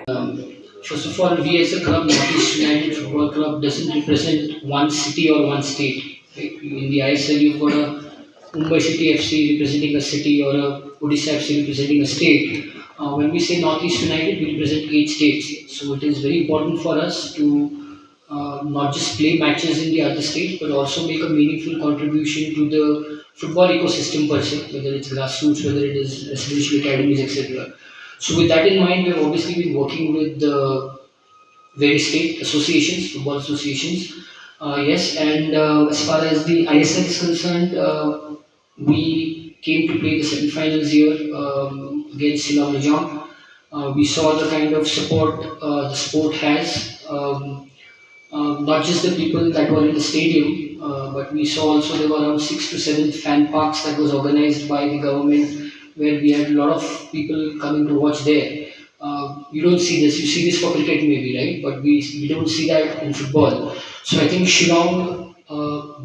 First of all, we as a club, Northeast United Football Club, doesn't represent one city or one state. Right? In the ISL, you've got a Mumbai City FC representing a city or a Odisha FC representing a state. When we say Northeast United, we represent 8 states. So it is very important for us to not just play matches in the other states, but also make a meaningful contribution to the football ecosystem per se, whether it's grassroots, whether it is residential academies, etc. So with that in mind, we've obviously been working with the various state associations, football associations. Yes, and as far as the ISL is concerned, we came to play the semi-finals here against Shillong Lejong. We saw the kind of support the sport has. Not just the people that were in the stadium, but we saw also there were around 6 to 7 fan parks that was organized by the government, where we had a lot of people coming to watch there. You don't see this. You see this for cricket maybe, right? But we don't see that in football. So I think Shillong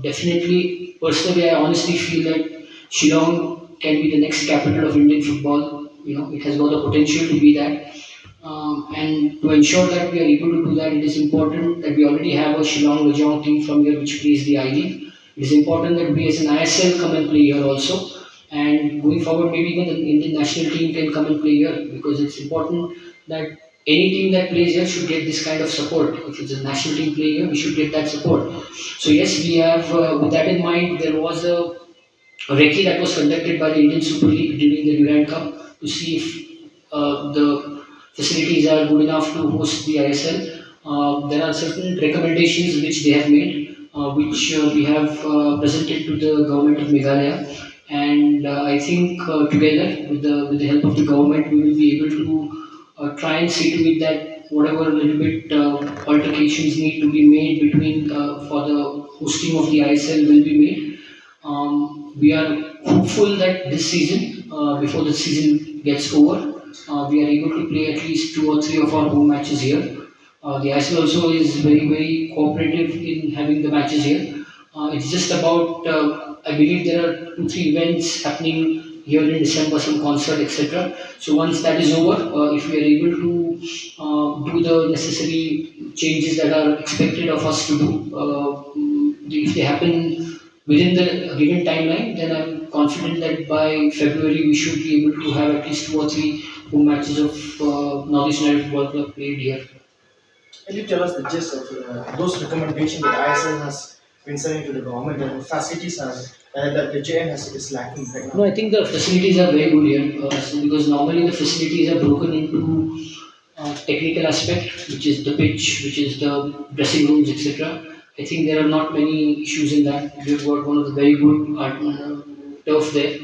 definitely. Personally, I honestly feel that Shillong can be the next capital of Indian football. It has got the potential to be that. And to ensure that we are able to do that, it is important that we already have a Shillong Lejong team from here which plays the I-League. It is important that we as an ISL come and play here also. And going forward, maybe even the Indian national team can come and play here, because it's important that any team that plays here should get this kind of support. If it's a national team play here, we should get that support. So yes, we have, with that in mind, there was a recce that was conducted by the Indian Super League during the Durand Cup to see if the facilities are good enough to host the ISL. There are certain recommendations which they have made, which we have presented to the government of Meghalaya, and I think together with the help of the government, we will be able to try and see to it that whatever little bit altercations need to be made between for the hosting of the ISL will be made. We are hopeful that this season, before the season gets over, we are able to play at least 2 or 3 of our home matches here. The ISL also is very, very cooperative in having the matches here. It's just about, I believe there are 2, 3 events happening here in December, some concert, etc. So once that is over, if we are able to do the necessary changes that are expected of us to do, if they happen within the given timeline, then I'm confident that by February we should be able to have at least 2 or 3 home matches of Northeast United Football Club played here. Can you tell us the gist of those recommendations that ISL has been sending to the government and the facilities that the JN is lacking right No, now? I think the facilities are very good here, because normally the facilities are broken into technical aspect, which is the pitch, which is the dressing rooms, etc. I think there are not many issues in that. We've got one of the very good turf there.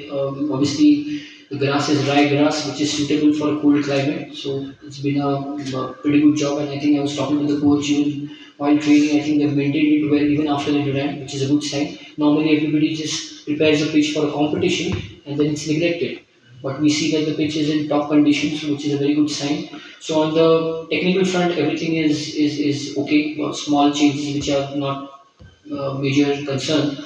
Obviously, the grass is dry grass, which is suitable for a cold climate. So it's been a pretty good job, and I think I was talking to the coach even while training. I think they've maintained it well even after the Durand, which is a good sign. Normally, everybody just prepares a pitch for a competition and then it's neglected. But we see that the pitch is in top conditions, which is a very good sign. So on the technical front, everything is okay. Small changes which are not major concern.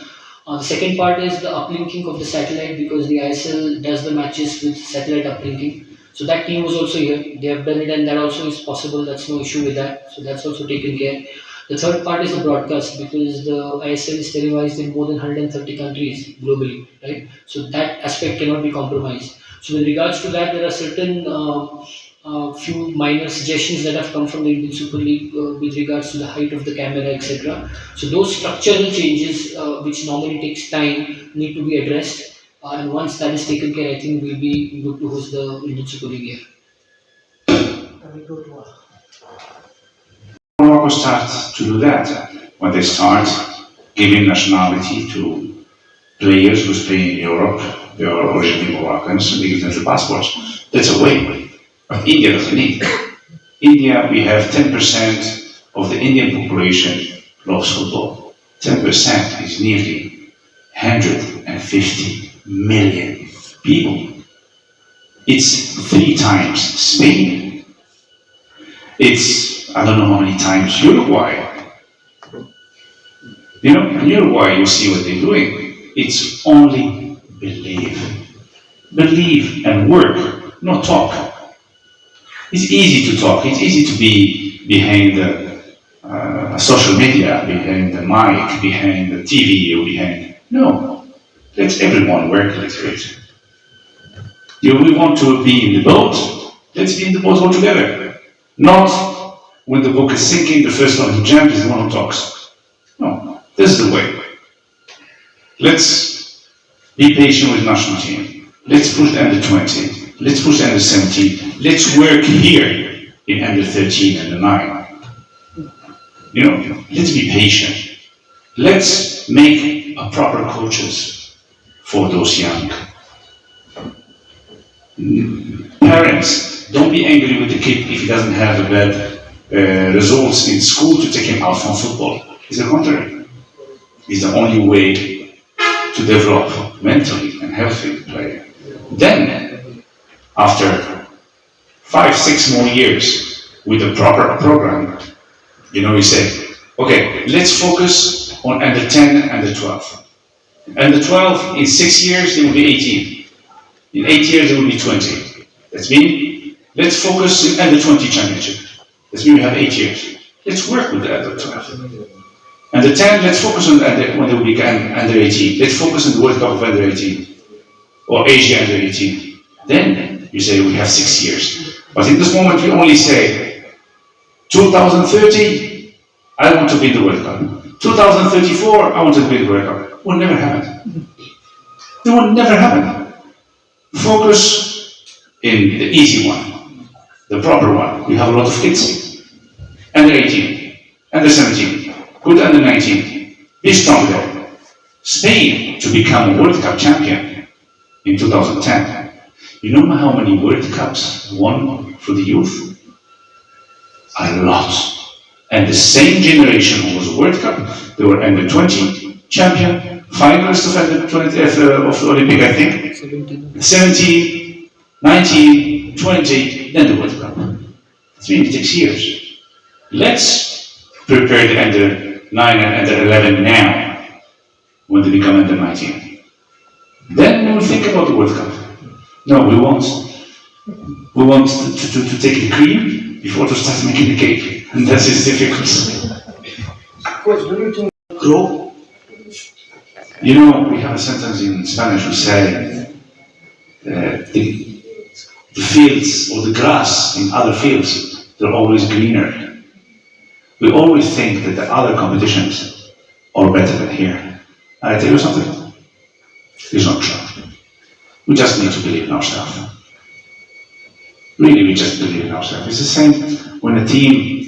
The second part is the uplinking of the satellite, because the ISL does the matches with satellite uplinking. So that team was also here. They have done it, and that also is possible. That's no issue with that. So that's also taken care. The third part is the broadcast, because the ISL is televised in more than 130 countries globally, right? So that aspect cannot be compromised. So with regards to that, there are certain few minor suggestions that have come from the Indian Super League with regards to the height of the camera, etc. So those structural changes, which normally takes time, need to be addressed. And once that is taken care, I think we'll be good to host the Indian Super League here. Can we go to Morocco start to do that when they start giving nationality to players who play in Europe. They are originally Moroccans, and they give them the passports. That's a way. But India doesn't need. India, we have 10% of the Indian population loves football. 10% is nearly 150 million people. It's 3 times Spain. It's, I don't know how many times Uruguay. In Uruguay, you see what they're doing. It's only believe. Believe and work, not talk. It's easy to talk. It's easy to be behind the social media, behind the mic, behind the TV, or behind. No, let everyone work a little bit. We want to be in the boat. Let's be in the boat all together. Not when the boat is sinking, the first one to jump is the one who talks. No, this is the way. Let's be patient with national team. Let's push the under 20. Let's push the under 17. Let's work here in under 13 and the 9. Let's be patient. Let's make a proper coaches for those young. Parents, don't be angry with the kid if he doesn't have a bad results in school to take him out from football. It's the contrary. It's the only way to develop mentally and healthy player. Then, after 5-6 more years with a proper program, we say, okay, let's focus on under 10 and under 12. Under 12, in 6 years, they will be 18. In 8 years, they will be 20. That means, let's focus on under 20 championship. That means we have 8 years. Let's work with the under 12. Under 10, let's focus on when they will be under 18. Let's focus on the World Cup of under 18. Or Asia under 18. Then, you say we have 6 years. But in this moment, we only say, 2030, I want to be in the World Cup. 2034, I want to be in the World Cup. It will never happen. It will never happen. Focus in the easy one, the proper one. We have a lot of kids. Under 18, under 17, good under 19. Be strong there. Spain to become a World Cup champion in 2010. You know how many World Cups won for the youth? A lot. And the same generation who was World Cup, they were under 20 champion, finalists of under 20 of the Olympic, I think. 17, 19, 20, then the World Cup. It means it takes years. Let's prepare the under 9 and under 11 now, when they become under 19. Then we will think about the World Cup. No, we want to take the cream before to start making the cake. And that is difficult. Coach, do you think grow? We have a sentence in Spanish we say, the fields or the grass in other fields, they're always greener. We always think that the other competitions are better than here. And I tell you something, it's not true. We just need to believe in ourselves. Really, we just believe in ourselves. It's the same when a team,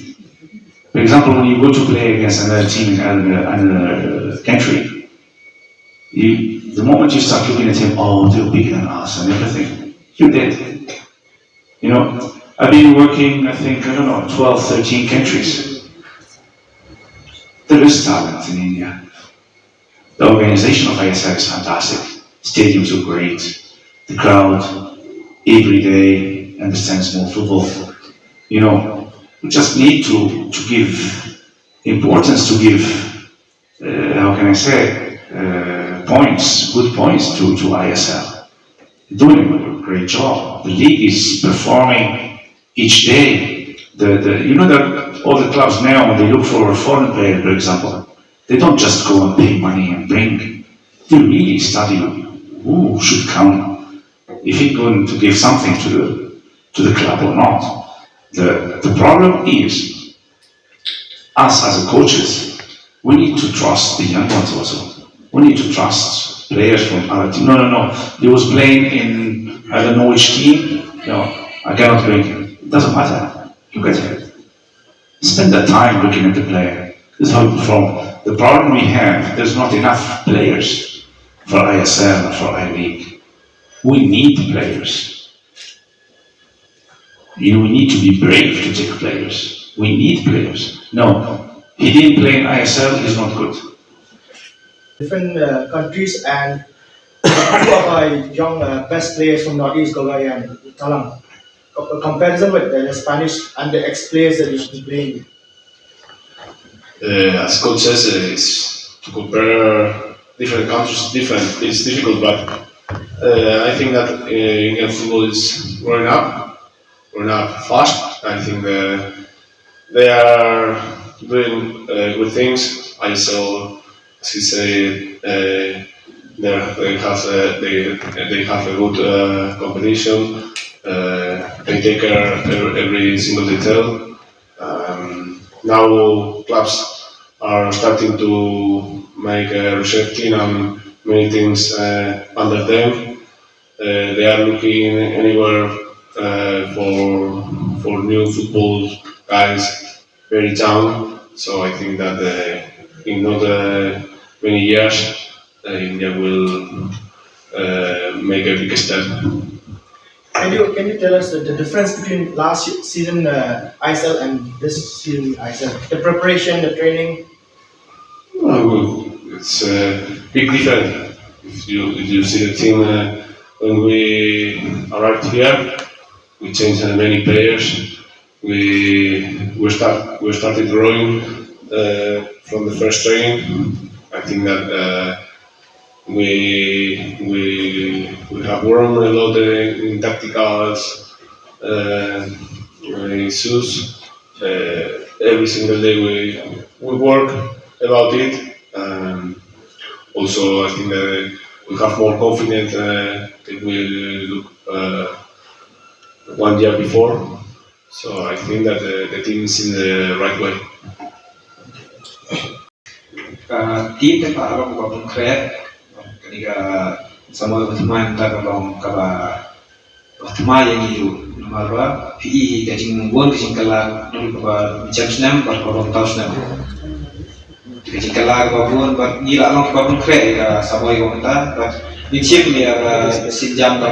for example, when you go to play against another team in another country, the moment you start looking at him, oh, they're bigger than us and everything, you're dead. I've been working, 12, 13 countries. There is talent in India. The organization of ISL is fantastic. Stadiums are great. The crowd, every day, understands more football. We just need to give importance, to give, points, good points to ISL. They're doing a great job. The league is performing each day. All the clubs now, when they look for a foreign player, for example, they don't just go and pay money and bring. They really study who should come, if he's going to give something to the club or not. The problem is, us as coaches, we need to trust the young ones also. We need to trust players from other teams. No. He was playing in, I don't know which team. No, I cannot bring him. It doesn't matter. Look at him. Spend that time looking at the player. This is how we perform. The problem we have, there's not enough players for ISL and for iLeague. We need players. We need to be brave to take players. We need players. No, he didn't play in ISL, he's not good. Different countries and two of our young best players from Northeast, Khublei and Talang. A comparison with the Spanish and the ex-players that he's been playing. As coach says, it's to compare different countries. It's difficult, but I think that Indian football is growing up. we're not fast. I think they are doing good things. ISL, as he said, they have a good competition. They take care of every single detail. Now clubs are starting to make a reserve team and many things under them. They are looking anywhere for new football guys very young. So I think that in not many years, India will make a big step. Can you tell us the difference between last season ISL and this season ISL? The preparation, the training. It's a big difference. If you see the team when we arrived here, we changed many players. We started growing from the first training. I think that we have grown a lot in tacticals issues. Every single day we work about it. Also, I think that we have more confidence if we look 1 year before. So I think that the team is in the right way. Team te para ko pun kret ketika sama teman ta kalau teman yang itu nama PE kajing mungkin kajing kala nuri ko Jamsnam par ko Tausnam kajing kala ko pun par ni la long ko pun kret ka sama ko ta ni chip ni sinjam ka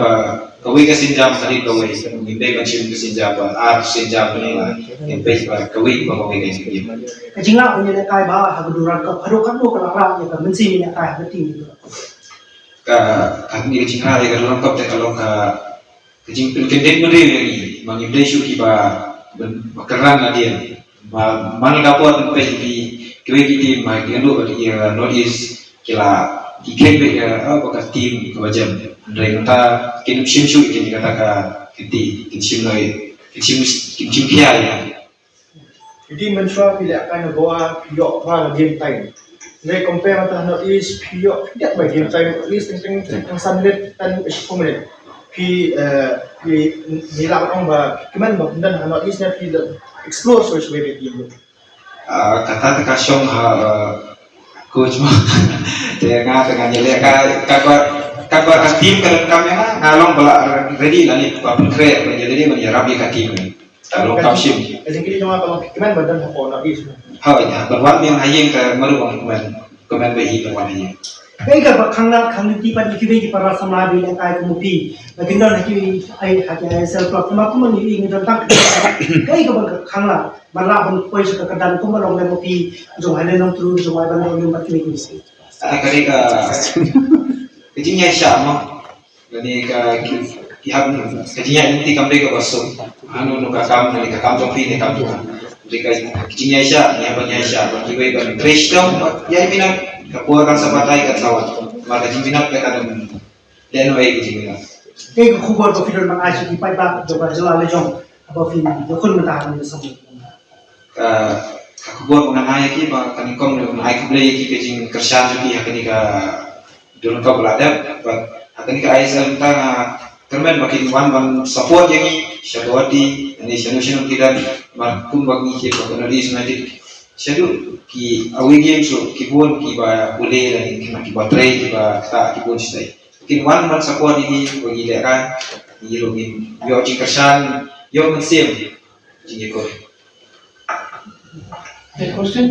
kawai ka sinjam tadi kawai ni be ka chip ka sinjam sinjam ni la ni be ka kawai ko kawai ka chip Kajing lah punya lekai bah harga duran kau haru kamu kalau orang yang mensi ni lekai harga tinggi tu. Kami kajing lah yang dalam kau kalau kajing pendek meri lagi mengimplementasi syuki keran lah dia. Mana dapat tempat di kawai kita mai dialog dia notice kila ikan berja apa tim kewajib dari kita kini simsu kini katakan kini simsu kia ya. Jadi mencoba pilih akan bawa pihak pada game time. Jadi compare antara North East pihak tidak bagi game time at least tentang 9 minit dan 10 minit. Hilang orang bah, gimana bah? Dan North Eastnya tidak explore so sebagai game. Kata terkasong coach mah, dengan jadi kabar tim kadang kami ngalong balak ready lah ni papun kre, jadi menyerap dia tim ni. Kalau kapsim. Jadi kita cuma kalau gimana badan apa North East. Ya, berwan yang hayeng ke merubah komen behi berwan hayeng. Kaya ka khangna khangti pa dikibe ki para samla bi lekai kumupi. Lakin don haki ai haki ISL club ma kuma ni ing don tak. Kaya ka khangla barla bon pois ka kadan kuma long le mupi jo hale nong tru jo ai ban nong bat ni si. Kadika kejinya syama. Jadi pihak kejinya inti kamre ka baso. Anu nuka kam ni ka kam jongpi ni kam jong. Jadi kejinya Aisyah, ni apa Aisyah, bagi baik kan trash down, ya minat kapuakan sabatai kat lawan. Maka jiminat mereka dan denoi jiminat. Kaya ka khubor ko fidor mang ashi ki paidbah jo ba jala le jong apa fin jo kun mata han sa. Kakubor mengenai ki ba kanikom mengenai Khublei ki kejing kersan juga hakani ka durun ka beladab hakani ka ISL ta kermen makin wan support yang syadwati ini solution tidak pun bagi ki ko nari United syadu ki away game so ki bon ki ba boleh dan ki ba try ki ba ta ki bon stay mungkin wan support ini bagi dia kan ni login yo ji kersan yo mensim jingi ko. The question